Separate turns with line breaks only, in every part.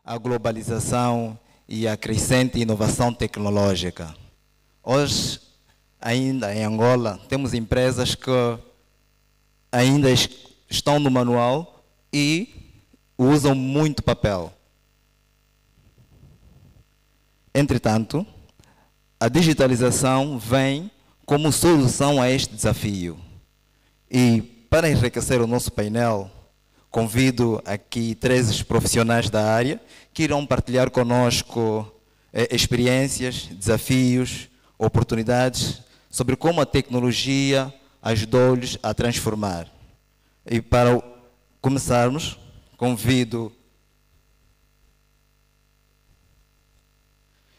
a globalização e a crescente inovação tecnológica. Hoje, ainda em Angola, temos empresas que ainda estão no manual e usam muito papel. Entretanto, a digitalização vem como solução a este desafio. E para enriquecer o nosso painel, convido aqui 13 profissionais da área que irão partilhar conosco experiências, desafios, oportunidades sobre como a tecnologia ajudou-lhes a transformar. E para começarmos, convido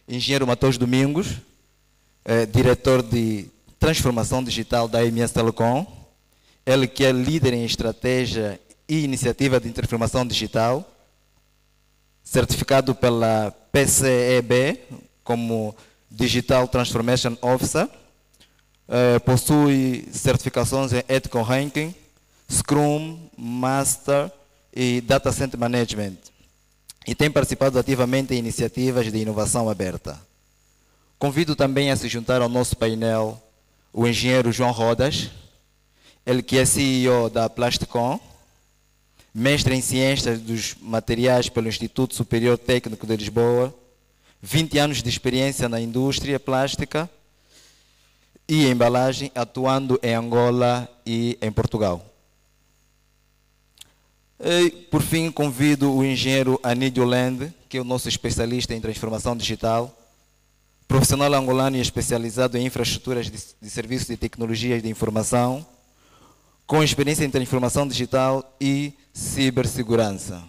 Engenheiro Matheus Domingos, diretor de transformação digital da AMS Telecom, ele que é líder em estratégia e iniciativa de transformação digital, certificado pela PCEB como Digital Transformation Officer, possui certificações em Ethical Ranking, Scrum, Master e Data Center Management, e tem participado ativamente em iniciativas de inovação aberta. Convido também a se juntar ao nosso painel o engenheiro João Rodas, ele que é CEO da Plasticom, mestre em Ciências dos Materiais pelo Instituto Superior Técnico de Lisboa, 20 anos de experiência na indústria plástica e embalagem, atuando em Angola e em Portugal. E, por fim, convido o engenheiro Anídio Lende, que é o nosso especialista em transformação digital, profissional angolano e especializado em infraestruturas de serviços e tecnologias de informação, com experiência em transformação digital e cibersegurança.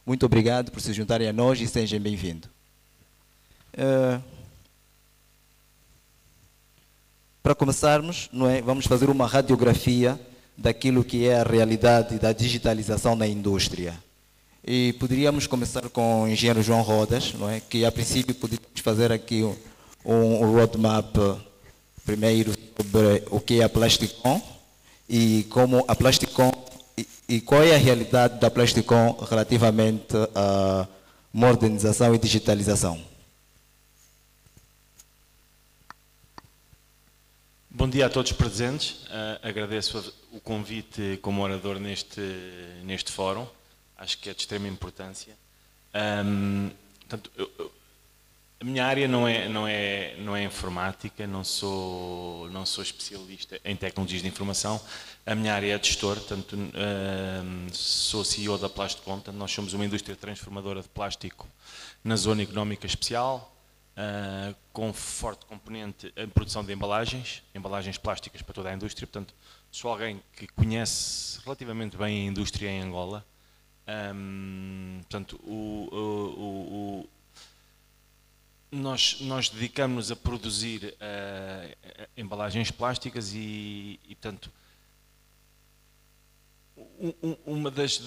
Muito obrigado por se juntarem a nós e sejam bem-vindos. Para começarmos, vamos fazer uma radiografia daquilo que é a realidade da digitalização na indústria. E poderíamos começar com o engenheiro João Rodas, que a princípio poderíamos fazer aqui um roadmap primeiro sobre o que é a Plasticom e como a Plasticom e qual é a realidade da Plasticom relativamente à modernização e digitalização.
Bom dia a todos presentes. Agradeço o convite como orador neste fórum. Acho que é de extrema importância. Portanto, a minha área não é informática, não sou especialista em tecnologias de informação. A minha área é de gestor, portanto, sou CEO da Plasticom. Portanto, nós somos uma indústria transformadora de plástico na zona económica especial, com forte componente em produção de embalagens plásticas para toda a indústria. Portanto, sou alguém que conhece relativamente bem a indústria em Angola. Portanto, nós dedicamos-nos a produzir embalagens plásticas e portanto, uma das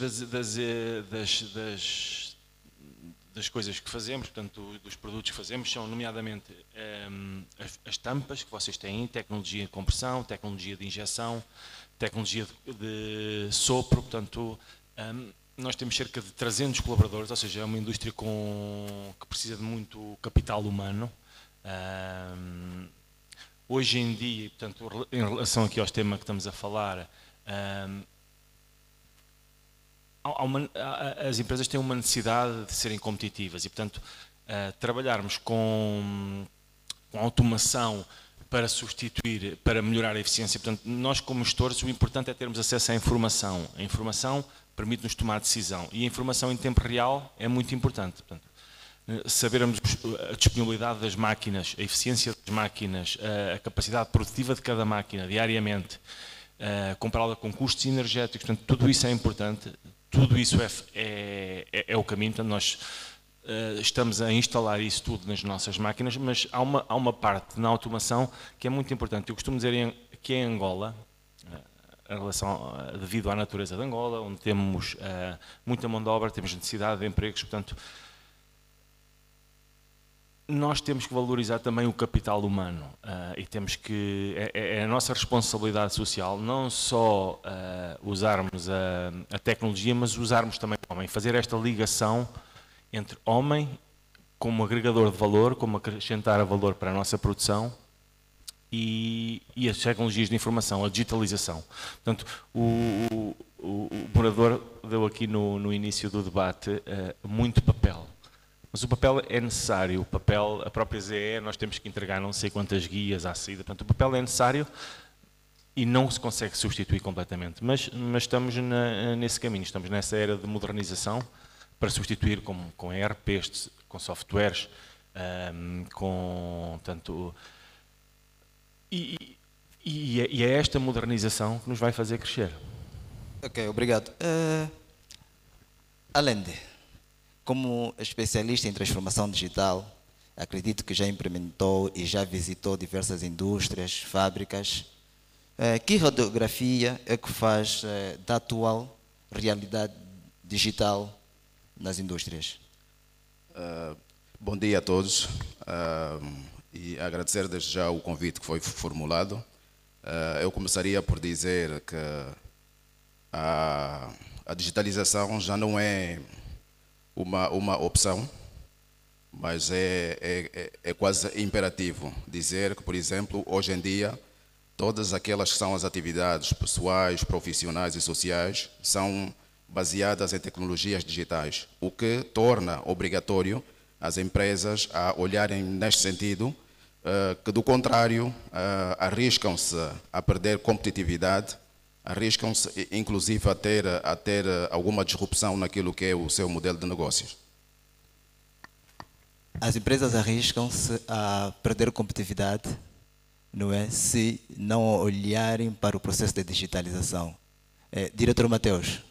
coisas que fazemos, portanto, dos produtos que fazemos, são nomeadamente as tampas que vocês têm, tecnologia de compressão, tecnologia de injeção, tecnologia de sopro. Portanto, nós temos cerca de 300 colaboradores, ou seja, é uma indústria que precisa de muito capital humano. Hoje em dia, portanto, em relação aqui aos temas que estamos a falar, as empresas têm uma necessidade de serem competitivas e, portanto, trabalharmos com automação para substituir, para melhorar a eficiência. Portanto, nós como gestores, o importante é termos acesso à informação. A informação permite-nos tomar decisão e a informação em tempo real é muito importante. Portanto, sabermos a disponibilidade das máquinas, a eficiência das máquinas, a capacidade produtiva de cada máquina diariamente, compará-la com custos energéticos, portanto, tudo isso é importante. Tudo isso é o caminho. Portanto, nós estamos a instalar isso tudo nas nossas máquinas, mas há uma parte na automação que é muito importante. Eu costumo dizer que em Angola, em relação, devido à natureza de Angola, onde temos muita mão de obra, temos necessidade de empregos, portanto, nós temos que valorizar também o capital humano e temos que, é a nossa responsabilidade social não só usarmos a tecnologia, mas usarmos também o homem, fazer esta ligação entre homem como agregador de valor, como acrescentar valor para a nossa produção e as tecnologias de informação, a digitalização. Portanto, o moderador deu aqui no início do debate muito papel. Mas o papel é necessário, o papel, a própria ZE, nós temos que entregar não sei quantas guias à saída, portanto o papel é necessário e não se consegue substituir completamente, mas estamos nesse caminho, estamos nessa era de modernização para substituir com ERPs, com softwares, com tanto... E é esta modernização que nos vai fazer crescer.
Ok, obrigado. Allende, como especialista em transformação digital, acredito que já implementou e já visitou diversas indústrias, fábricas. Que radiografia é que faz da atual realidade digital nas indústrias?
Bom dia a todos e agradecer desde já o convite que foi formulado. Eu começaria por dizer que a digitalização já não é uma opção, mas é quase imperativo dizer que, por exemplo, hoje em dia, todas aquelas que são as atividades pessoais, profissionais e sociais são baseadas em tecnologias digitais, o que torna obrigatório as empresas a olharem neste sentido, que do contrário arriscam-se a perder competitividade, arriscam-se inclusive a ter alguma disrupção naquilo que é o seu modelo de negócios.
As empresas arriscam-se a perder competitividade, não é? Se não olharem para o processo de digitalização. Diretor Mateus,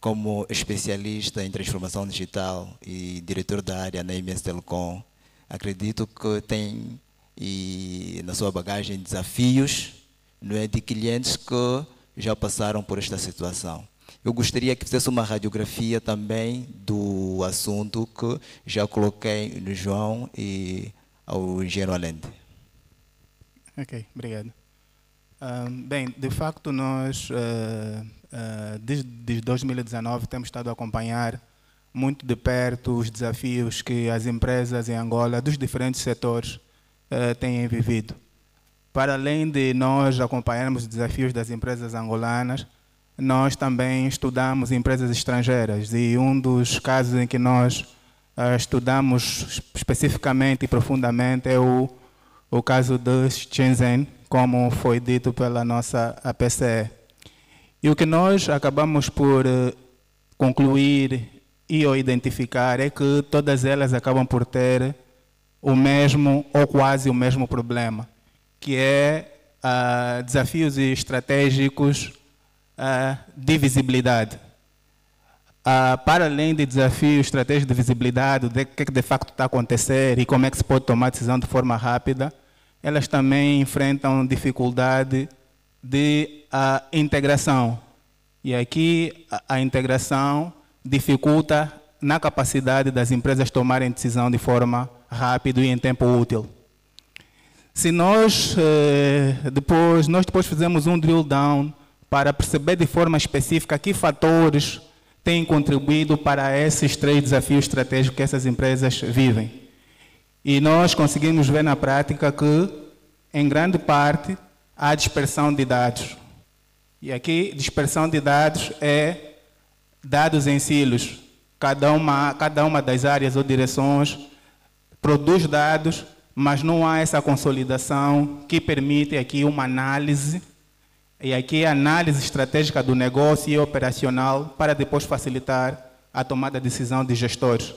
como especialista em transformação digital e diretor da área na MS Telecom, acredito que tem na sua bagagem desafios, não é, de clientes que já passaram por esta situação. Eu gostaria que fizesse uma radiografia também do assunto que já coloquei no João e ao engenheiro Allende.
Ok, obrigado. Bem, de facto, nós, desde 2019, temos estado a acompanhar muito de perto os desafios que as empresas em Angola, dos diferentes setores, têm vivido. Para além de nós acompanharmos os desafios das empresas angolanas, nós também estudamos empresas estrangeiras e um dos casos em que nós estudamos especificamente e profundamente é o caso de Shenzhen, como foi dito pela nossa APCE. E o que nós acabamos por concluir e identificar é que todas elas acabam por ter o mesmo ou quase o mesmo problema, que é desafios estratégicos de visibilidade. Para além de desafios estratégicos de visibilidade, do que de facto está a acontecer e como é que se pode tomar decisão de forma rápida, elas também enfrentam dificuldade de integração. E aqui a integração dificulta na capacidade das empresas tomarem decisão de forma rápida e em tempo útil. Se nós depois fizemos um drill down para perceber de forma específica que fatores têm contribuído para esses 3 desafios estratégicos que essas empresas vivem. E nós conseguimos ver na prática que, em grande parte, há dispersão de dados. E aqui, dispersão de dados é dados em silos. Cada uma das áreas ou direções produz dados, mas não há essa consolidação que permite aqui uma análise, e aqui a análise estratégica do negócio e operacional para depois facilitar a tomada de decisão de gestores.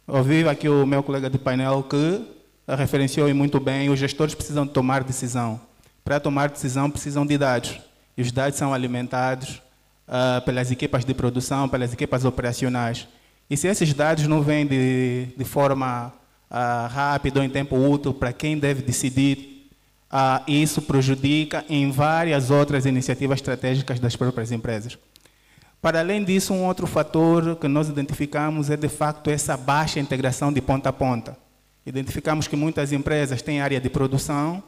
Ouvi aqui o meu colega de painel que referenciou muito bem, os gestores precisam tomar decisão. Para tomar decisão precisam de dados, e os dados são alimentados pelas equipas de produção, pelas equipas operacionais. E se esses dados não vêm de forma rápido, em tempo útil, para quem deve decidir, isso prejudica em várias outras iniciativas estratégicas das próprias empresas. Para além disso, um outro fator que nós identificamos é, de facto, essa baixa integração de ponta a ponta. Identificamos que muitas empresas têm área de produção,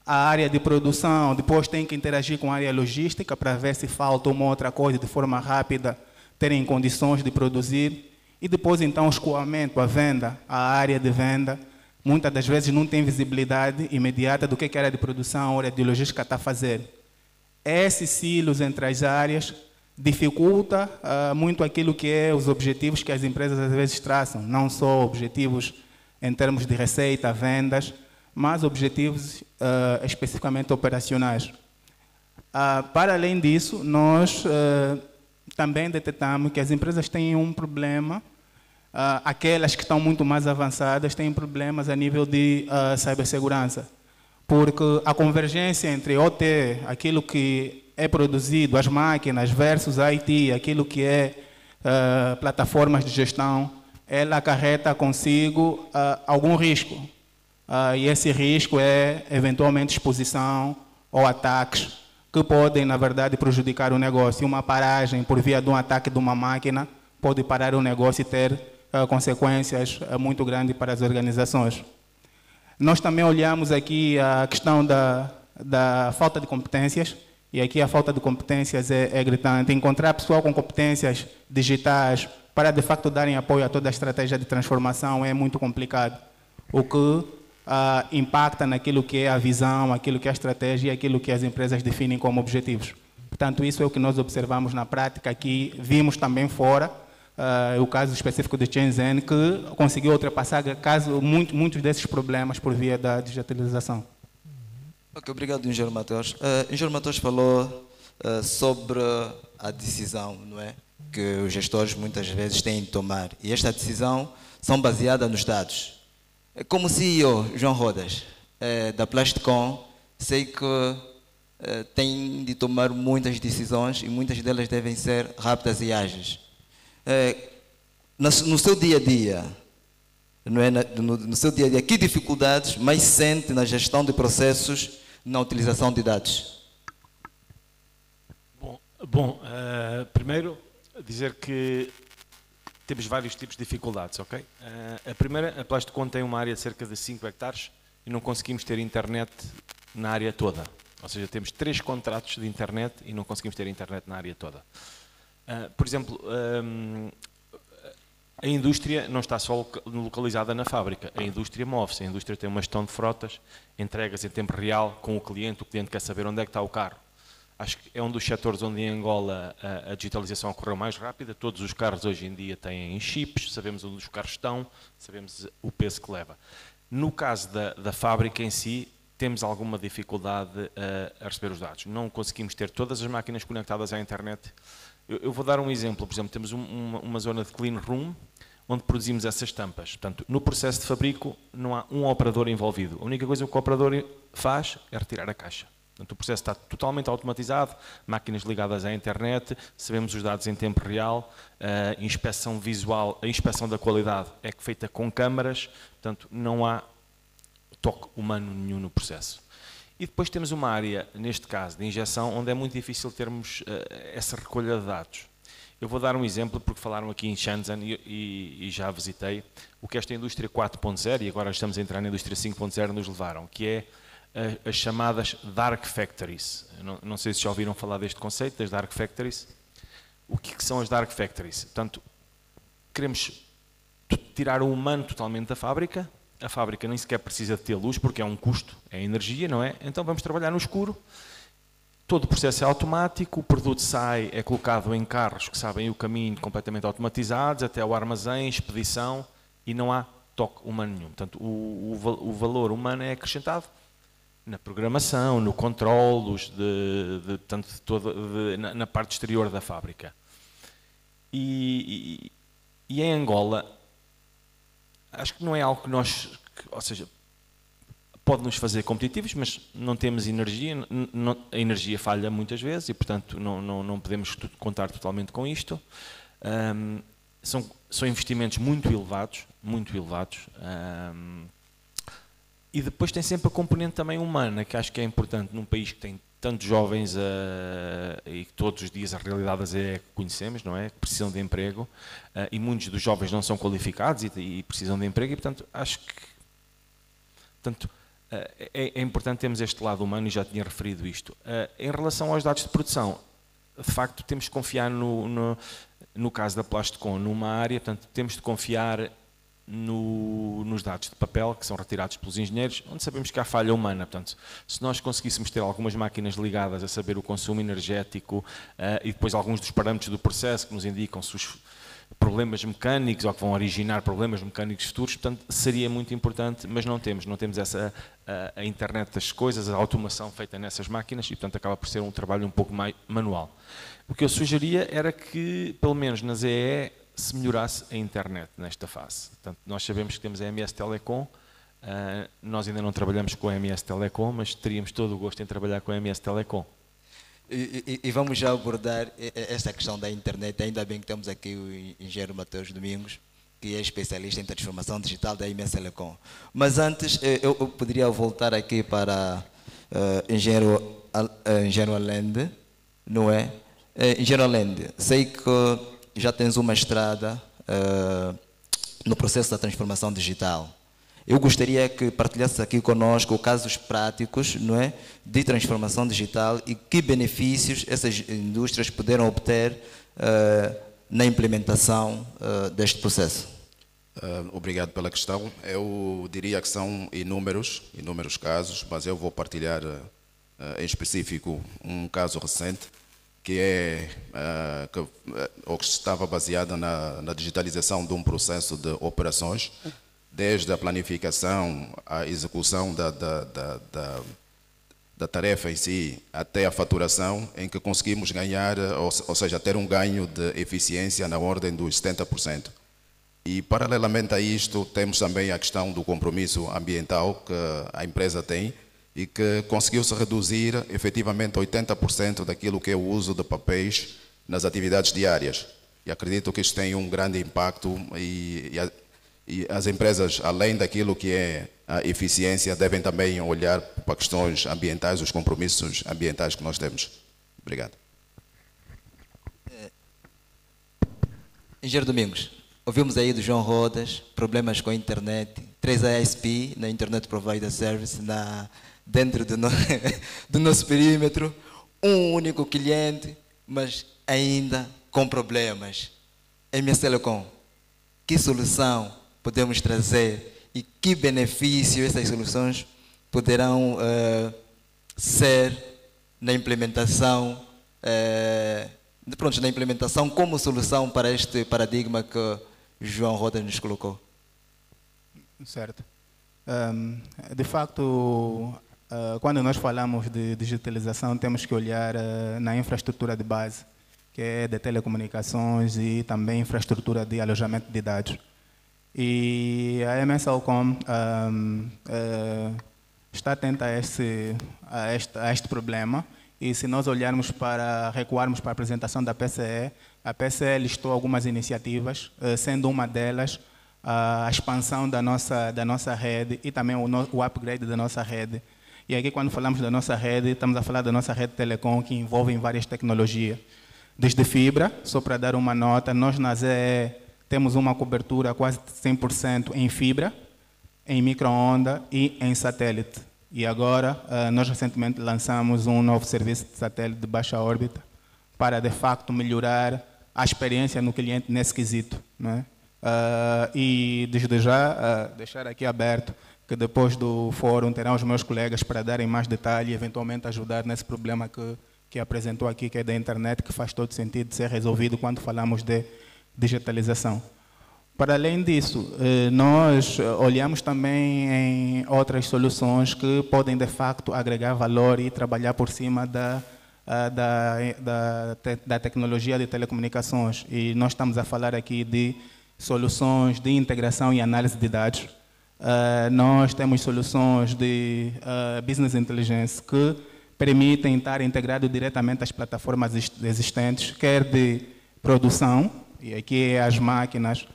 a área de produção depois tem que interagir com a área logística para ver se falta uma outra coisa de forma rápida, terem condições de produzir, e depois então o escoamento, a venda, a área de venda, muitas das vezes não tem visibilidade imediata do que a área de produção, a área de logística está a fazer. Esses silos entre as áreas dificulta muito aquilo que é os objetivos que as empresas às vezes traçam, não só objetivos em termos de receita, vendas, mas objetivos especificamente operacionais. Para além disso, nós também detectamos que as empresas têm um problema, aquelas que estão muito mais avançadas têm problemas a nível de cibersegurança, porque a convergência entre OT, aquilo que é produzido, as máquinas, versus IT, aquilo que é plataformas de gestão, ela acarreta consigo algum risco. E esse risco é, eventualmente, exposição ou ataques que podem, na verdade, prejudicar o negócio. Uma paragem por via de um ataque de uma máquina pode parar o negócio e ter consequências muito grandes para as organizações. Nós também olhamos aqui a questão da falta de competências, e aqui a falta de competências é gritante. Encontrar pessoal com competências digitais para, de facto, darem apoio a toda a estratégia de transformação é muito complicado, o que impacta naquilo que é a visão, aquilo que é a estratégia e aquilo que as empresas definem como objetivos. Portanto, isso é o que nós observamos na prática aqui, vimos também fora, o caso específico de Shenzhen, que conseguiu ultrapassar muitos desses problemas por via da digitalização.
Ok, obrigado, Engenheiro Matheus. Engenheiro Matheus falou sobre a decisão, não é, que os gestores muitas vezes têm de tomar. E esta decisão são baseadas nos dados. Como CEO, João Rodas, da Plasticon, sei que tem de tomar muitas decisões e muitas delas devem ser rápidas e ágeis. No seu dia a dia, não é? No seu dia a dia, que dificuldades mais sente na gestão de processos na utilização de dados?
Primeiro, dizer que temos vários tipos de dificuldades, ok? A primeira, a Plasticon tem uma área de cerca de 5 hectares e não conseguimos ter internet na área toda. Ou seja, temos 3 contratos de internet e não conseguimos ter internet na área toda. Por exemplo, a indústria não está só localizada na fábrica, a indústria move-se, a indústria tem uma gestão de frotas, entregas em tempo real com o cliente quer saber onde é que está o carro. Acho que é um dos setores onde em Angola a digitalização ocorreu mais rápida, todos os carros hoje em dia têm chips, sabemos onde os carros estão, sabemos o peso que leva. No caso da fábrica em si, temos alguma dificuldade a receber os dados, não conseguimos ter todas as máquinas conectadas à internet. Eu vou dar um exemplo, por exemplo, temos uma zona de clean room, onde produzimos essas tampas. Portanto, no processo de fabrico não há um operador envolvido. A única coisa que o operador faz é retirar a caixa. Portanto, o processo está totalmente automatizado, máquinas ligadas à internet, sabemos os dados em tempo real, a inspeção visual, a inspeção da qualidade é feita com câmaras, portanto, não há toque humano nenhum no processo. E depois temos uma área, neste caso, de injeção, onde é muito difícil termos essa recolha de dados. Eu vou dar um exemplo, porque falaram aqui em Shenzhen e já visitei, o que esta indústria 4.0, e agora estamos a entrar na indústria 5.0, nos levaram, que é as chamadas Dark Factories. Não sei se já ouviram falar deste conceito, das Dark Factories. O que são as Dark Factories? Portanto, queremos tirar o humano totalmente da fábrica, a fábrica nem sequer precisa de ter luz, porque é um custo, é energia, não é? Então vamos trabalhar no escuro, todo o processo é automático, o produto sai, é colocado em carros que sabem o caminho completamente automatizados, até ao armazém, expedição, e não há toque humano nenhum. Portanto, o valor humano é acrescentado na programação, no controle, na parte exterior da fábrica. E em Angola, acho que não é algo que nós, ou seja, pode nos fazer competitivos, mas não temos energia, a energia falha muitas vezes e, portanto, não podemos contar totalmente com isto. São investimentos muito elevados, e depois tem sempre a componente também humana, que acho que é importante num país que tem tantos jovens e que todos os dias a realidade é que conhecemos, não é? Que precisam de emprego, e muitos dos jovens não são qualificados e precisam de emprego, e portanto acho que Portanto, é importante termos este lado humano e já tinha referido isto. Em relação aos dados de produção, de facto temos de confiar no caso da Plasticon numa área, portanto temos de confiar nos dados de papel que são retirados pelos engenheiros, onde sabemos que há falha humana. Portanto, se nós conseguíssemos ter algumas máquinas ligadas a saber o consumo energético e depois alguns dos parâmetros do processo que nos indicam se os problemas mecânicos ou que vão originar problemas mecânicos futuros, portanto, seria muito importante, mas não temos a internet das coisas, a automação feita nessas máquinas e, portanto, acaba por ser um trabalho um pouco mais manual. O que eu sugeria era que, pelo menos na ZEE, se melhorasse a internet nesta fase. Portanto, nós sabemos que temos a MS Telecom, nós ainda não trabalhamos com a MS Telecom, mas teríamos todo o gosto em trabalhar com a MS Telecom.
E vamos já abordar esta questão da internet. Ainda bem que temos aqui o engenheiro Mateus Domingos, que é especialista em transformação digital da MS Telecom. Mas antes, eu poderia voltar aqui para engenheiro Allende, não é? Engenheiro Allende, sei que já tens uma estrada no processo da transformação digital. Eu gostaria que partilhasse aqui conosco casos práticos, não é, de transformação digital e que benefícios essas indústrias puderam obter na implementação deste processo.
Obrigado pela questão. Eu diria que são inúmeros casos, mas eu vou partilhar em específico um caso recente que estava baseado na digitalização de um processo de operações, desde a planificação, a execução da tarefa em si, até a faturação, em que conseguimos ganhar, ou seja, ter um ganho de eficiência na ordem dos 70%. E, paralelamente a isto, temos também a questão do compromisso ambiental que a empresa tem e que conseguiu-se reduzir efetivamente 80% daquilo que é o uso de papéis nas atividades diárias. E acredito que isto tem um grande impacto e as empresas, além daquilo que é a eficiência, devem também olhar para questões ambientais, os compromissos ambientais que nós temos. Obrigado.
Engenheiro Domingos, ouvimos aí do João Rodas, problemas com a internet, 3 ISP, na Internet Provider Service, dentro do nosso perímetro, um único cliente, mas ainda com problemas. MS Telecom, que solução podemos trazer e que benefício essas soluções poderão ser na implementação, na implementação como solução para este paradigma que João Rodas nos colocou?
Certo. De facto, quando nós falamos de digitalização, temos que olhar na infraestrutura de base, que é de telecomunicações e também infraestrutura de alojamento de dados. E a MS Telecom está atenta a este problema. E se nós recuarmos para a apresentação da PCE, a PCE listou algumas iniciativas, sendo uma delas a expansão da nossa rede e também o upgrade da nossa rede. E aqui, quando falamos da nossa rede, estamos a falar da nossa rede telecom, que envolve várias tecnologias. Desde fibra, só para dar uma nota, nós na ZE temos uma cobertura quase 100% em fibra, em micro-onda e em satélite. E agora, nós recentemente lançamos um novo serviço de satélite de baixa órbita para, de facto, melhorar a experiência no cliente nesse quesito, né? E, desde já, deixar aqui aberto que depois do fórum terão os meus colegas para darem mais detalhe e, eventualmente, ajudar nesse problema que apresentou aqui, que é da internet, que faz todo sentido de ser resolvido quando falamos de digitalização. Para além disso, nós olhamos também em outras soluções que podem, de facto, agregar valor e trabalhar por cima da tecnologia de telecomunicações. E nós estamos a falar aqui de soluções de integração e análise de dados. Nós temos soluções de business intelligence que permitem estar integrado diretamente às plataformas existentes, quer de produção, e aqui é as máquinas,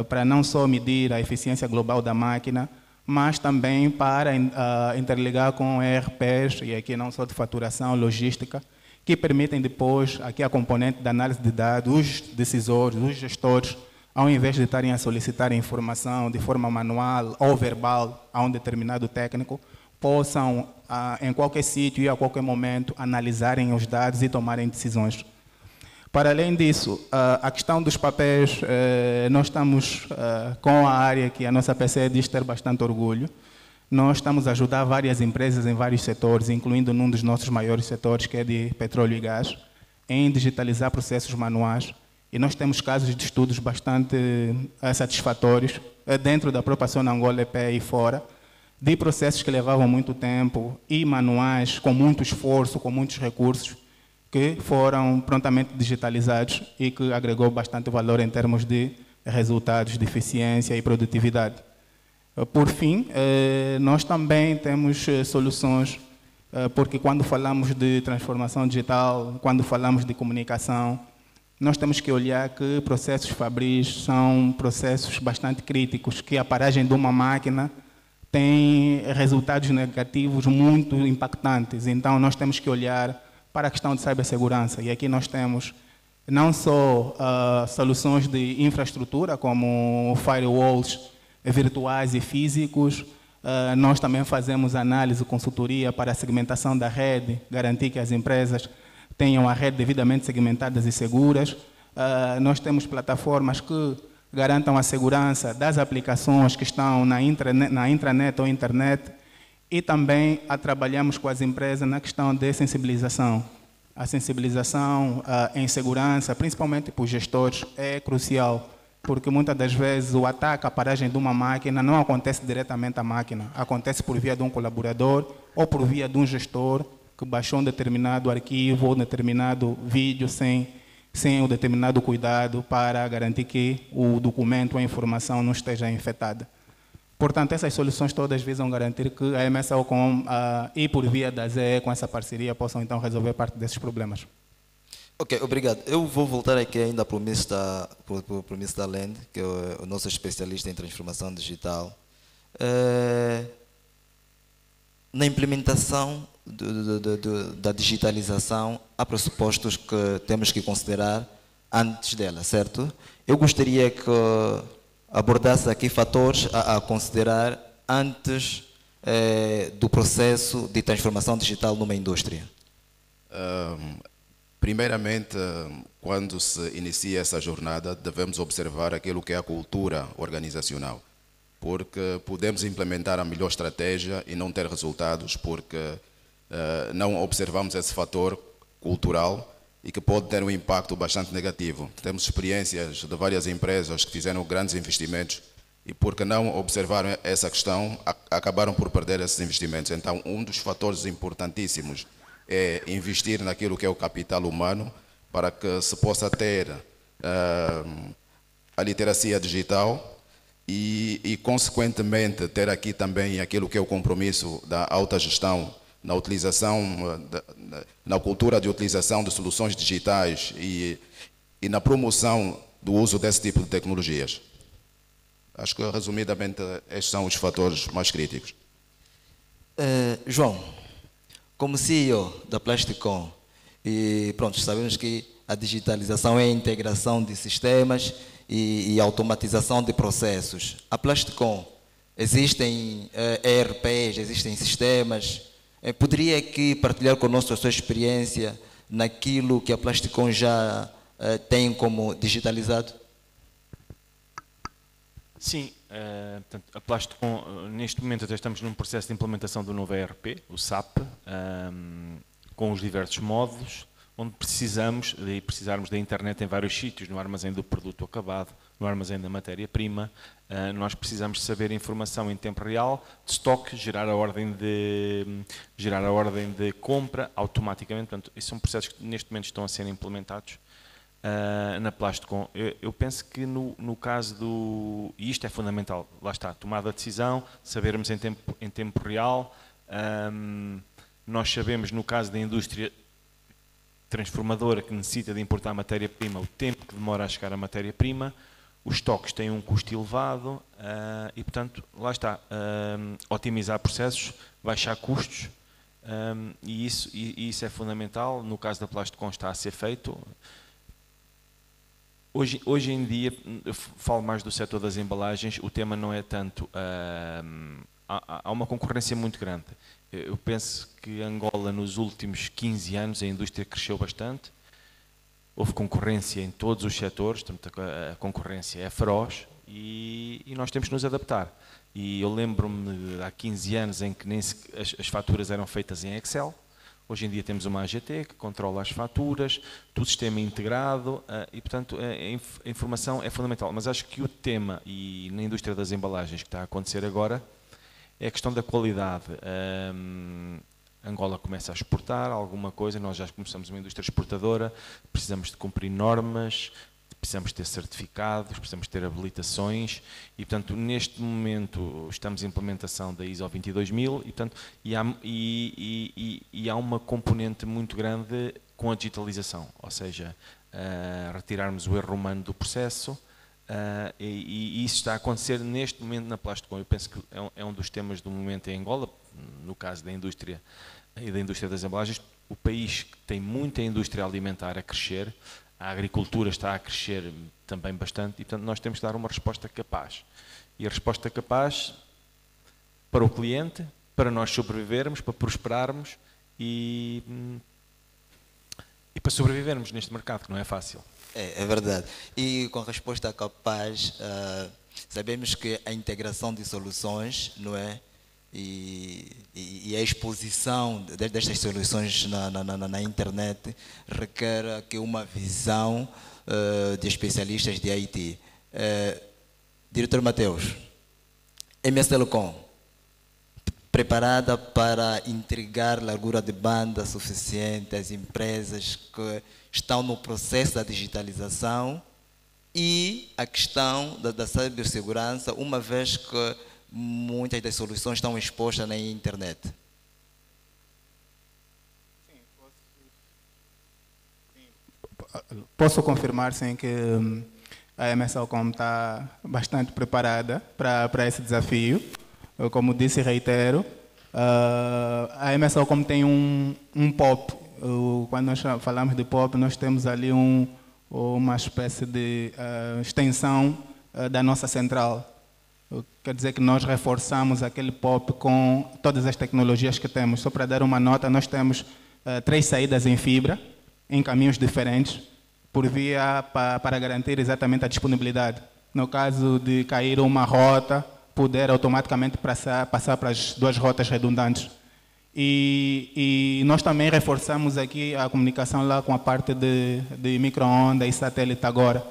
para não só medir a eficiência global da máquina, mas também para interligar com ERPs, e aqui não só de faturação, logística, que permitem depois, aqui a componente da análise de dados, os decisores, os gestores, ao invés de estarem a solicitar informação de forma manual ou verbal a um determinado técnico, possam, em qualquer sítio e a qualquer momento, analisarem os dados e tomarem decisões. Para além disso, a questão dos papéis, nós estamos com a área que a nossa PCE diz ter bastante orgulho. Nós estamos a ajudar várias empresas em vários setores, incluindo num dos nossos maiores setores, que é de petróleo e gás, em digitalizar processos manuais. E nós temos casos de estudos bastante satisfatórios, dentro da própria zona Angola EP e fora, de processos que levavam muito tempo e manuais, com muito esforço, com muitos recursos, que foram prontamente digitalizados e que agregou bastante valor em termos de resultados de eficiência e produtividade. Por fim, nós também temos soluções, porque quando falamos de transformação digital, quando falamos de comunicação, nós temos que olhar que processos fabris são processos bastante críticos, que a paragem de uma máquina tem resultados negativos muito impactantes. Então, nós temos que olhar para a questão de cibersegurança. E aqui nós temos não só soluções de infraestrutura, como firewalls virtuais e físicos, nós também fazemos análise e consultoria para a segmentação da rede, garantir que as empresas tenham a rede devidamente segmentadas e seguras. Nós temos plataformas que garantam a segurança das aplicações que estão na intranet ou internet, e também trabalhamos com as empresas na questão de sensibilização. A sensibilização em segurança, principalmente para os gestores, é crucial, porque muitas das vezes o ataque à paragem de uma máquina não acontece diretamente à máquina, acontece por via de um colaborador ou por via de um gestor que baixou um determinado arquivo ou um determinado vídeo sem um determinado cuidado para garantir que o documento ou a informação não esteja infectada. Portanto, essas soluções todas visam garantir que a MSO e por via da ZE, com essa parceria, possam então resolver parte desses problemas.
Ok, obrigado. Eu vou voltar aqui ainda para o Mr. Land, que é o nosso especialista em transformação digital. Na implementação da digitalização, há pressupostos que temos que considerar antes dela, certo? Eu gostaria que abordasse aqui fatores a considerar antes do processo de transformação digital numa indústria.
Primeiramente, quando se inicia essa jornada, devemos observar aquilo que é a cultura organizacional, porque podemos implementar a melhor estratégia e não ter resultados porque não observamos esse fator cultural e que pode ter um impacto bastante negativo. Temos experiências de várias empresas que fizeram grandes investimentos e porque não observaram essa questão, acabaram por perder esses investimentos. Então, um dos fatores importantíssimos é investir naquilo que é o capital humano para que se possa ter a literacia digital e, consequentemente, ter aqui também aquilo que é o compromisso da alta gestão na utilização, na cultura de utilização de soluções digitais e na promoção do uso desse tipo de tecnologias. Acho que, resumidamente, estes são os fatores mais críticos.
João, como CEO da Plasticon, e pronto, sabemos que a digitalização é a integração de sistemas e automatização de processos. A Plasticon, existem ERPs, existem sistemas. Poderia aqui partilhar conosco a sua experiência naquilo que a Plasticon já tem como digitalizado?
Sim, portanto, a Plasticon, neste momento até estamos num processo de implementação do novo ERP, o SAP, com os diversos módulos, onde precisarmos da internet em vários sítios, no armazém do produto acabado, no armazém da matéria-prima. Nós precisamos saber informação em tempo real, de estoque, gerar a ordem de compra automaticamente. Portanto, esses são processos que neste momento estão a ser implementados na Plasticon. Eu penso que no caso e isto é fundamental, lá está, tomada a decisão, sabermos em tempo real. Nós sabemos, no caso da indústria transformadora que necessita de importar matéria-prima, o tempo que demora a chegar a matéria-prima, os estoques têm um custo elevado e, portanto, lá está, otimizar processos, baixar custos e isso é fundamental. No caso da Plasticon está a ser feito. Hoje em dia, eu falo mais do setor das embalagens, o tema não é tanto... há uma concorrência muito grande. Eu penso que Angola, nos últimos 15 anos, a indústria cresceu bastante. Houve concorrência em todos os setores, portanto, a concorrência é feroz e nós temos que nos adaptar. E eu lembro-me há 15 anos em que nem as faturas eram feitas em Excel. Hoje em dia temos uma AGT que controla as faturas, todo o sistema integrado e, portanto, a informação é fundamental. Mas acho que o tema, e na indústria das embalagens que está a acontecer agora, é a questão da qualidade. Angola começa a exportar alguma coisa, nós já começamos uma indústria exportadora, precisamos de cumprir normas, precisamos ter certificados, precisamos ter habilitações e, portanto, neste momento estamos em implementação da ISO 22000 e, portanto, há uma componente muito grande com a digitalização, ou seja, retirarmos o erro humano do processo e isso está a acontecer neste momento na Plasticon. Eu penso que é um dos temas do momento em Angola, no caso da indústria e da indústria das embalagens, o país que tem muita indústria alimentar a crescer, a agricultura está a crescer também bastante e, portanto, nós temos que dar uma resposta capaz. E a resposta capaz para o cliente, para nós sobrevivermos, para prosperarmos e para sobrevivermos neste mercado, que não é fácil.
É verdade. E com a resposta capaz, sabemos que a integração de soluções, não é? E a exposição destas soluções na internet requer aqui uma visão de especialistas de IT. Diretor Mateus, MS Telecom, preparada para entregar largura de banda suficiente às empresas que estão no processo da digitalização e a questão da cibersegurança, uma vez que muitas das soluções estão expostas na internet.
Posso confirmar, sim, que a MS Telecom está bastante preparada para esse desafio. Como disse e reitero, a MS Telecom tem um POP. Quando nós falamos de POP, nós temos ali uma espécie de extensão da nossa central. Quer dizer que nós reforçamos aquele POP com todas as tecnologias que temos. Só para dar uma nota, nós temos 3 saídas em fibra, em caminhos diferentes, por via para garantir exatamente a disponibilidade. No caso de cair uma rota, poder automaticamente passar para as 2 rotas redundantes. E nós também reforçamos aqui a comunicação lá com a parte de micro-ondas e satélite agora.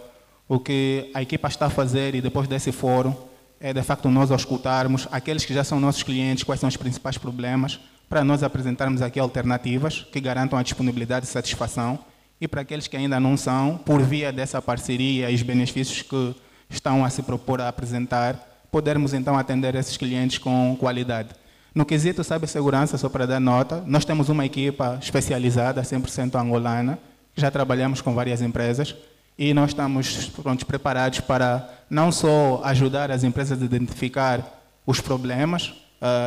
O que a equipa está a fazer, e depois desse fórum, é de facto nós escutarmos aqueles que já são nossos clientes, quais são os principais problemas, para nós apresentarmos aqui alternativas que garantam a disponibilidade e satisfação, e para aqueles que ainda não são, por via dessa parceria e os benefícios que estão a se propor a apresentar, podermos então atender esses clientes com qualidade. No quesito cibersegurança, só para dar nota, nós temos uma equipa especializada, 100% angolana, já trabalhamos com várias empresas, e nós estamos preparados para não só ajudar as empresas a identificar os problemas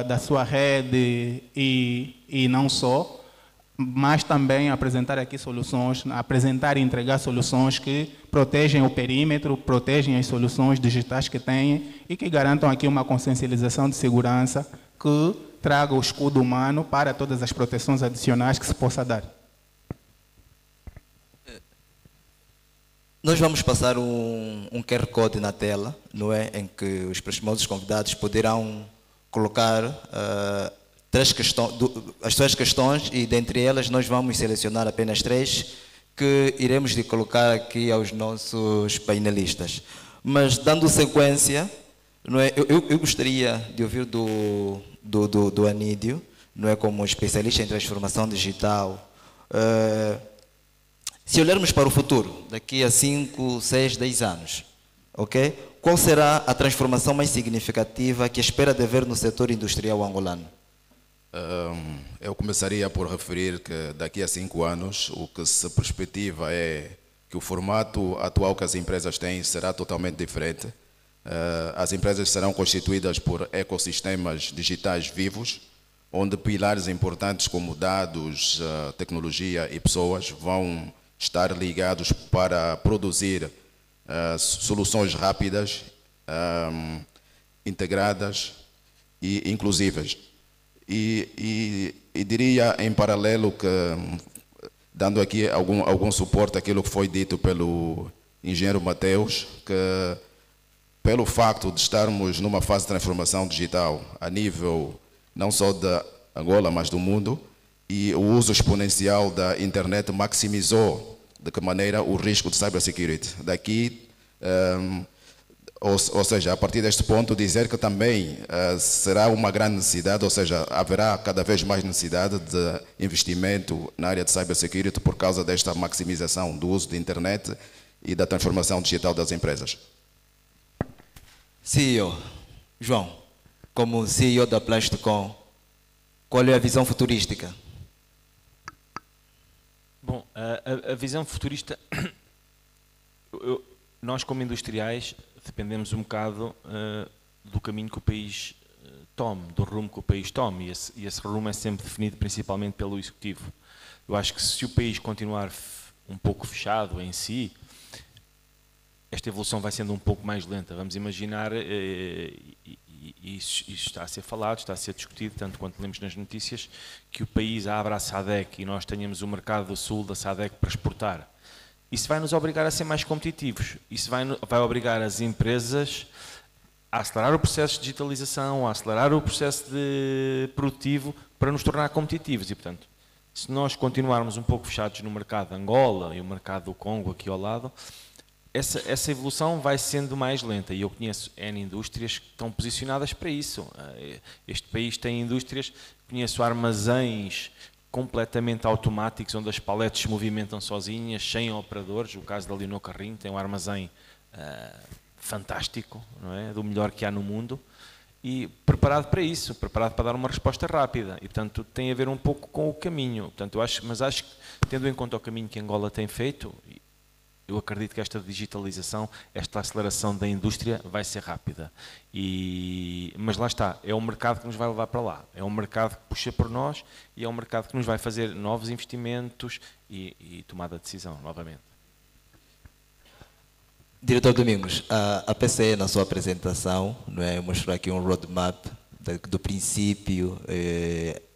da sua rede e não só, mas também apresentar aqui soluções, apresentar e entregar soluções que protegem o perímetro, protegem as soluções digitais que têm e que garantam aqui uma consciencialização de segurança que traga o escudo humano para todas as proteções adicionais que se possa dar.
Nós vamos passar um QR Code na tela, não é? Em que os próximos convidados poderão colocar as 3 questões e dentre elas nós vamos selecionar apenas 3 que iremos de colocar aqui aos nossos painelistas. Mas dando sequência, não é? Eu gostaria de ouvir do Anídio, não é, como especialista em transformação digital. Se olharmos para o futuro, daqui a 5, 6, 10 anos, ok? Qual será a transformação mais significativa que espera de ver no setor industrial angolano?
Eu começaria por referir que daqui a 5 anos o que se perspectiva é que o formato atual que as empresas têm será totalmente diferente. As empresas serão constituídas por ecossistemas digitais vivos, onde pilares importantes como dados, tecnologia e pessoas vão estar ligados para produzir soluções rápidas, integradas e inclusivas. E diria em paralelo que, dando aqui algum suporte àquilo que foi dito pelo engenheiro Mateus, que pelo facto de estarmos numa fase de transformação digital a nível não só da Angola, mas do mundo, e o uso exponencial da internet maximizou de que maneira o risco de cybersecurity. Daqui, ou seja, a partir deste ponto, dizer que também será uma grande necessidade, ou seja, haverá cada vez mais necessidade de investimento na área de cybersecurity por causa desta maximização do uso da internet e da transformação digital das empresas.
CEO, João, como CEO da Plasticom, qual é a visão futurística?
Bom, a visão futurista, nós como industriais dependemos um bocado do caminho que o país tome, do rumo que o país tome, e esse rumo é sempre definido principalmente pelo Executivo. Eu acho que se o país continuar um pouco fechado em si, esta evolução vai sendo um pouco mais lenta. Vamos imaginar, e isso está a ser falado, está a ser discutido, tanto quanto lemos nas notícias, que o país abra a SADC e nós tenhamos o mercado do sul da SADC para exportar. Isso vai nos obrigar a ser mais competitivos. Isso vai obrigar as empresas a acelerar o processo de digitalização, a acelerar o processo produtivo para nos tornar competitivos. E, portanto, se nós continuarmos um pouco fechados no mercado de Angola e o mercado do Congo aqui ao lado, essa evolução vai sendo mais lenta, e eu conheço N indústrias que estão posicionadas para isso. Este país tem indústrias, conheço armazéns completamente automáticos, onde as paletes se movimentam sozinhas, sem operadores. O caso da Leonor Carrinho tem um armazém fantástico, não é? Do melhor que há no mundo, e preparado para isso, preparado para dar uma resposta rápida, e portanto tem a ver um pouco com o caminho. Portanto, mas acho que, tendo em conta o caminho que Angola tem feito, eu acredito que esta digitalização, esta aceleração da indústria vai ser rápida. Mas lá está, é um mercado que nos vai levar para lá. É um mercado que puxa por nós e é um mercado que nos vai fazer novos investimentos e tomada de decisão, novamente.
Diretor Domingos, a PCE, na sua apresentação, não é, mostrou aqui um roadmap do princípio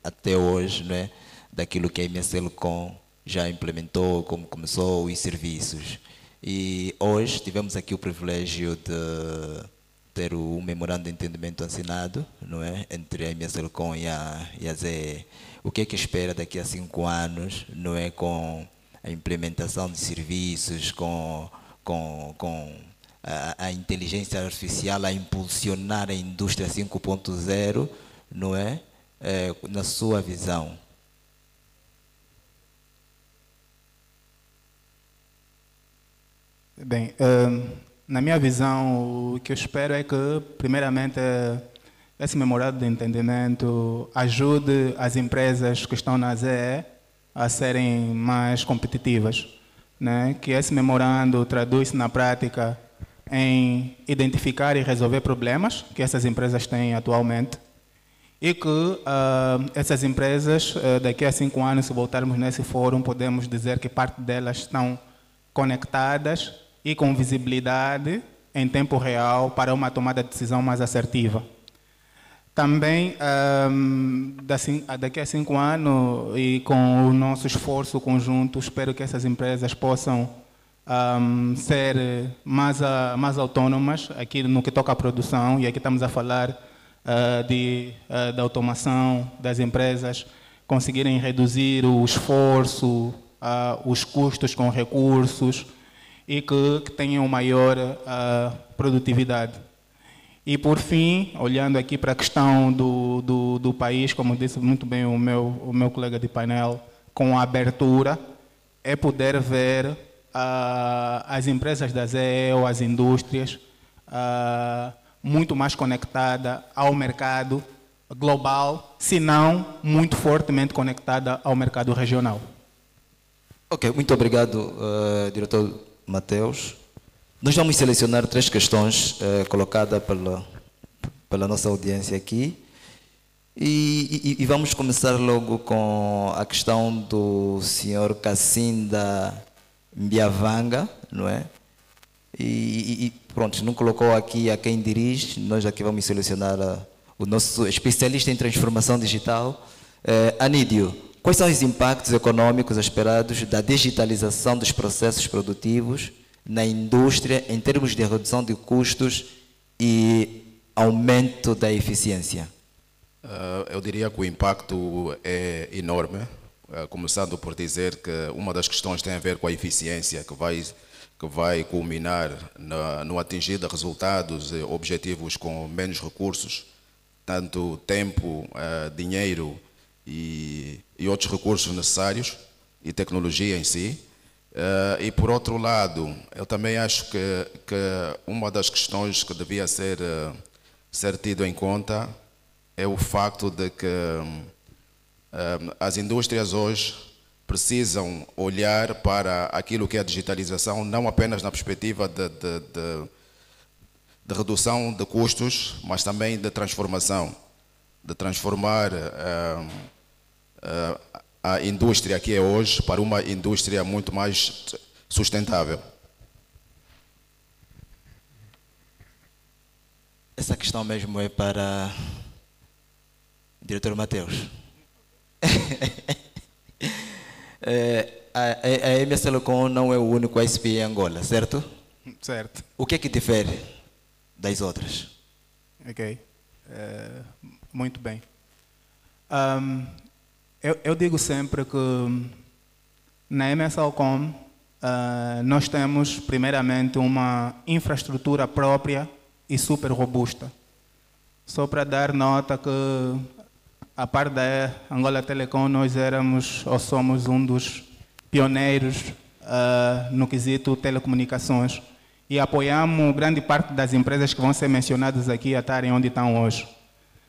até hoje, não é, daquilo que a MSLCom já implementou, como começou, os serviços. E hoje tivemos aqui o privilégio de ter um memorando de entendimento assinado, não é, entre a MSLCom e a ZE. O que é que espera daqui a 5 anos, não é, com a implementação de serviços, com a inteligência artificial a impulsionar a indústria 5.0, não é, na sua visão?
Bem, na minha visão, o que eu espero é que, primeiramente, esse memorando de entendimento ajude as empresas que estão na ZE a serem mais competitivas, né? Que esse memorando traduz-se na prática em identificar e resolver problemas que essas empresas têm atualmente, e que essas empresas, daqui a 5 anos, se voltarmos nesse fórum, podemos dizer que parte delas estão conectadas e com visibilidade em tempo real para uma tomada de decisão mais assertiva. Também, daqui a 5 anos, e com o nosso esforço conjunto, espero que essas empresas possam ser mais autônomas aqui no que toca à produção, e aqui estamos a falar da automação das empresas, conseguirem reduzir o esforço, os custos com recursos, e que tenham maior produtividade. E, por fim, olhando aqui para a questão do país, como disse muito bem o meu colega de painel, com a abertura, é poder ver as empresas da ZE ou as indústrias muito mais conectadas ao mercado global, se não muito fortemente conectada ao mercado regional.
Ok, muito obrigado, diretor Mateus. Nós vamos selecionar 3 questões colocadas pela nossa audiência aqui, e vamos começar logo com a questão do senhor Cassinda Mbiavanga, não é? E pronto, não colocou aqui a quem dirige, nós aqui vamos selecionar o nosso especialista em transformação digital. Anídio, quais são os impactos econômicos esperados da digitalização dos processos produtivos na indústria em termos de redução de custos e aumento da eficiência?
Eu diria que o impacto é enorme, começando por dizer que uma das questões tem a ver com a eficiência, que vai culminar no atingir de resultados e objetivos com menos recursos, tanto tempo, dinheiro e outros recursos necessários, e tecnologia em si. E por outro lado, eu também acho que uma das questões que devia ser tido em conta é o facto de que as indústrias hoje precisam olhar para aquilo que é a digitalização, não apenas na perspectiva de redução de custos, mas também de transformação, de transformar a indústria que é hoje para uma indústria muito mais sustentável.
Essa questão mesmo é para o diretor Mateus. A MS Telecom não é o único ISP em Angola, certo?
Certo.
O que é que difere das outras?
Ok. Muito bem. Eu digo sempre que na MS Telecom nós temos primeiramente uma infraestrutura própria e super robusta. Só para dar nota que, a par da Angola Telecom, nós éramos ou somos um dos pioneiros no quesito telecomunicações e apoiamos grande parte das empresas que vão ser mencionadas aqui a estarem onde estão hoje.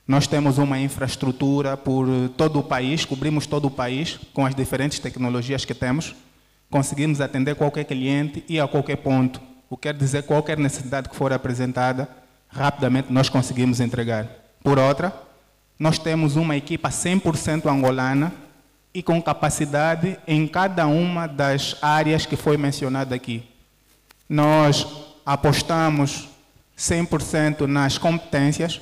Nós temos uma infraestrutura por todo o país, cobrimos todo o país com as diferentes tecnologias que temos, conseguimos atender qualquer cliente e a qualquer ponto. O que quer dizer que qualquer necessidade que for apresentada, rapidamente nós conseguimos entregar. Por outra, nós temos uma equipa 100% angolana e com capacidade em cada uma das áreas que foi mencionada aqui. Nós apostamos 100% nas competências,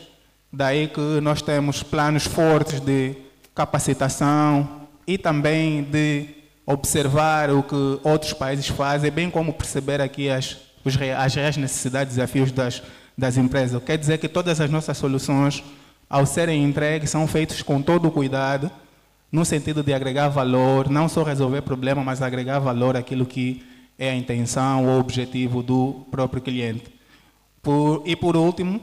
daí que nós temos planos fortes de capacitação e também de observar o que outros países fazem, bem como perceber aqui as reais necessidades e desafios das empresas. Quer dizer que todas as nossas soluções, ao serem entregues, são feitas com todo o cuidado, no sentido de agregar valor, não só resolver problema, mas agregar valor àquilo que é a intenção ou objetivo do próprio cliente. E por último,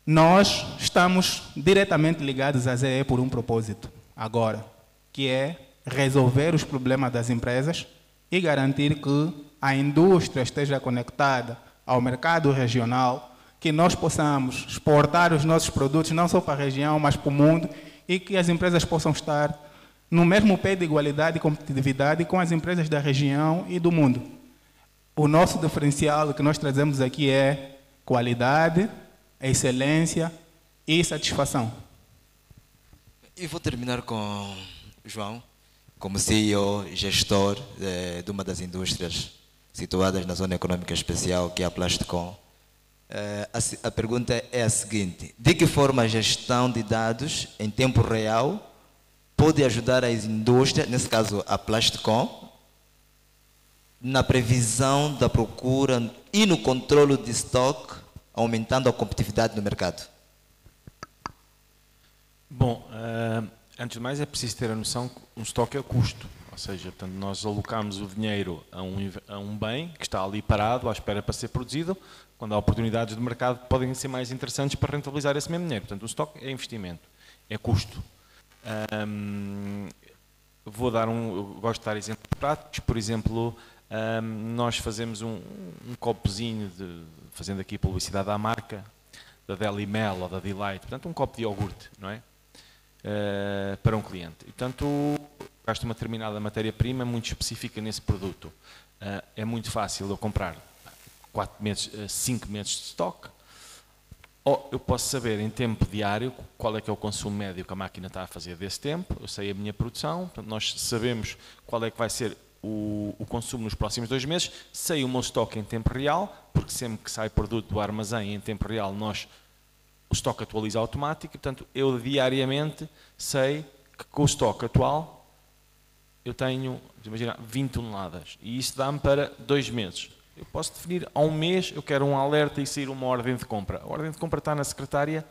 nós estamos diretamente ligados à ZE por um propósito, agora, que é resolver os problemas das empresas e garantir que a indústria esteja conectada ao mercado regional, que nós possamos exportar os nossos produtos não só para a região, mas para o mundo, e que as empresas possam estar no mesmo pé de igualdade e competitividade com as empresas da região e do mundo. O nosso diferencial que nós trazemos aqui é qualidade, excelência e satisfação.
E vou terminar com o João, como CEO, gestor de uma das indústrias situadas na Zona Econômica Especial, que é a Plasticom. A pergunta é a seguinte: de que forma a gestão de dados em tempo real pode ajudar as indústrias, nesse caso a Plasticom, na previsão da procura e no controle de estoque, aumentando a competitividade no mercado?
Bom, antes de mais é preciso ter a noção que um estoque é custo, ou seja, portanto, nós alocamos o dinheiro a um bem que está ali parado à espera para ser produzido, quando há oportunidades de mercado que podem ser mais interessantes para rentabilizar esse mesmo dinheiro. Portanto, o estoque é investimento, é custo. Eu gosto de dar exemplos práticos. Por exemplo, nós fazemos um copozinho, fazendo aqui publicidade à marca, da Deli Mel ou da Delight, portanto um copo de iogurte, não é? Para um cliente. E, portanto, gasta uma determinada matéria-prima muito específica nesse produto. É muito fácil eu comprar 4 meses, 5 meses de estoque, ou eu posso saber em tempo diário qual é que é o consumo médio que a máquina está a fazer desse tempo, eu sei a minha produção, portanto, nós sabemos qual é que vai ser o consumo nos próximos 2 meses, sei o meu estoque em tempo real, porque sempre que sai produto do armazém em tempo real, o estoque atualiza automático, portanto, eu diariamente sei que com o estoque atual eu tenho, imagina, 20 toneladas, e isso dá-me para 2 meses. Eu posso definir, há um mês, eu quero um alerta e sair uma ordem de compra. A ordem de compra está na secretária,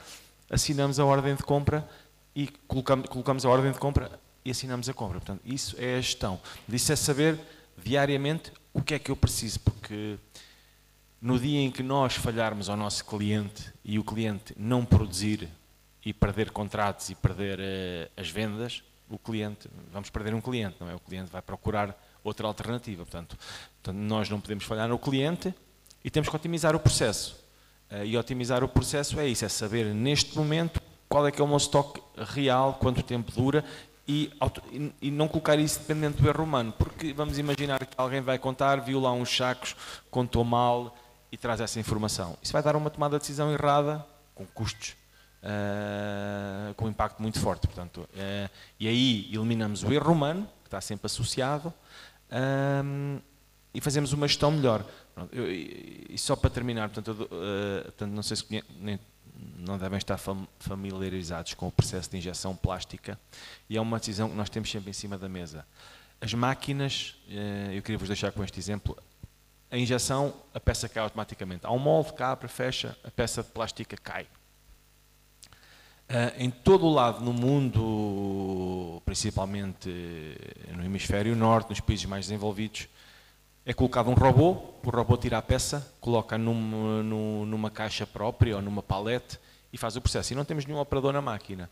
assinamos a ordem de compra e colocamos a ordem de compra e assinamos a compra. Portanto, isso é a gestão. Isso é saber diariamente o que é que eu preciso, porque no dia em que nós falharmos ao nosso cliente e o cliente não produzir e perder contratos e perder as vendas, vamos perder um cliente, não é? O cliente vai procurar outra alternativa. Portanto, nós não podemos falhar no cliente e temos que otimizar o processo. E otimizar o processo é isso, é saber neste momento qual é que é o meu estoque real, quanto tempo dura e não colocar isso dependente do erro humano, porque vamos imaginar que alguém vai contar, viu lá uns sacos, contou mal e traz essa informação. Isso vai dar uma tomada de decisão errada, com custos, com um impacto muito forte. Portanto, e aí eliminamos o erro humano, que está sempre associado, e fazemos uma gestão melhor. E só para terminar, portanto, não sei se não devem estar familiarizados com o processo de injeção plástica, e é uma decisão que nós temos sempre em cima da mesa. As máquinas, eu queria vos deixar com este exemplo, a injeção, a peça cai automaticamente. Há um molde que abre, fecha, a peça de plástica cai. Em todo o lado no mundo, principalmente no hemisfério norte, nos países mais desenvolvidos, é colocado um robô, o robô tira a peça, coloca numa caixa própria ou numa palete e faz o processo. E não temos nenhum operador na máquina.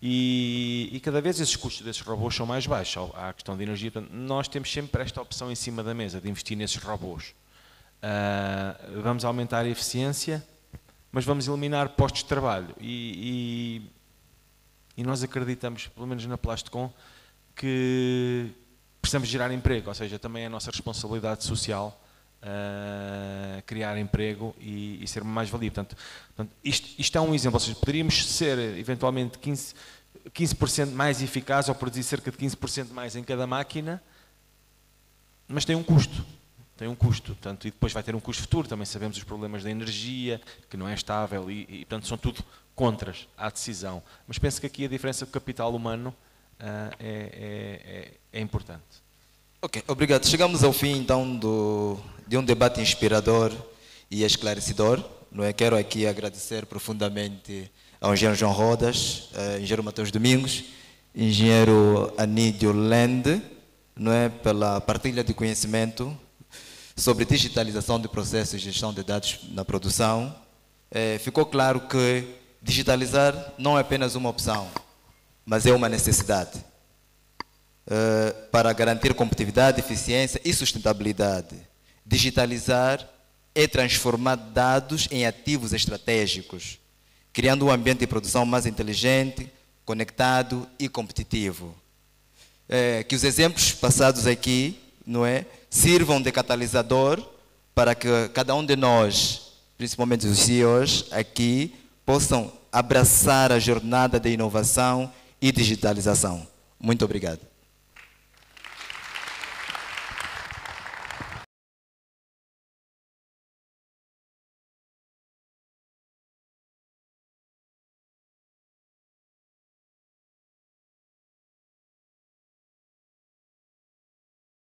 E cada vez esses custos desses robôs são mais baixos. Há a questão de energia. Portanto, nós temos sempre esta opção em cima da mesa de investir nesses robôs. Vamos aumentar a eficiência, mas vamos eliminar postos de trabalho. E nós acreditamos, pelo menos na Plasticom, que precisamos gerar emprego, ou seja, também é a nossa responsabilidade social criar emprego e ser uma mais-valia. Portanto, isto é um exemplo, ou seja, poderíamos ser eventualmente 15% mais eficazes ou produzir cerca de 15% mais em cada máquina, mas tem um custo. Portanto, e depois vai ter um custo futuro, também sabemos os problemas da energia, que não é estável e portanto, são tudo contras à decisão. Mas penso que aqui a diferença do capital humano é importante.
Ok, obrigado. Chegamos ao fim então de um debate inspirador e esclarecedor. Não é? Quero aqui agradecer profundamente ao engenheiro João Rodas, engenheiro Mateus Domingos, engenheiro Anídio Lende, não é? Pela partilha de conhecimento sobre digitalização de processos e gestão de dados na produção. Ficou claro que digitalizar não é apenas uma opção, mas é uma necessidade para garantir competitividade, eficiência e sustentabilidade. Digitalizar é transformar dados em ativos estratégicos, criando um ambiente de produção mais inteligente, conectado e competitivo. Que os exemplos passados aqui, não é, sirvam de catalisador para que cada um de nós, principalmente os CEOs aqui, possam abraçar a jornada de inovação e digitalização. Muito obrigado.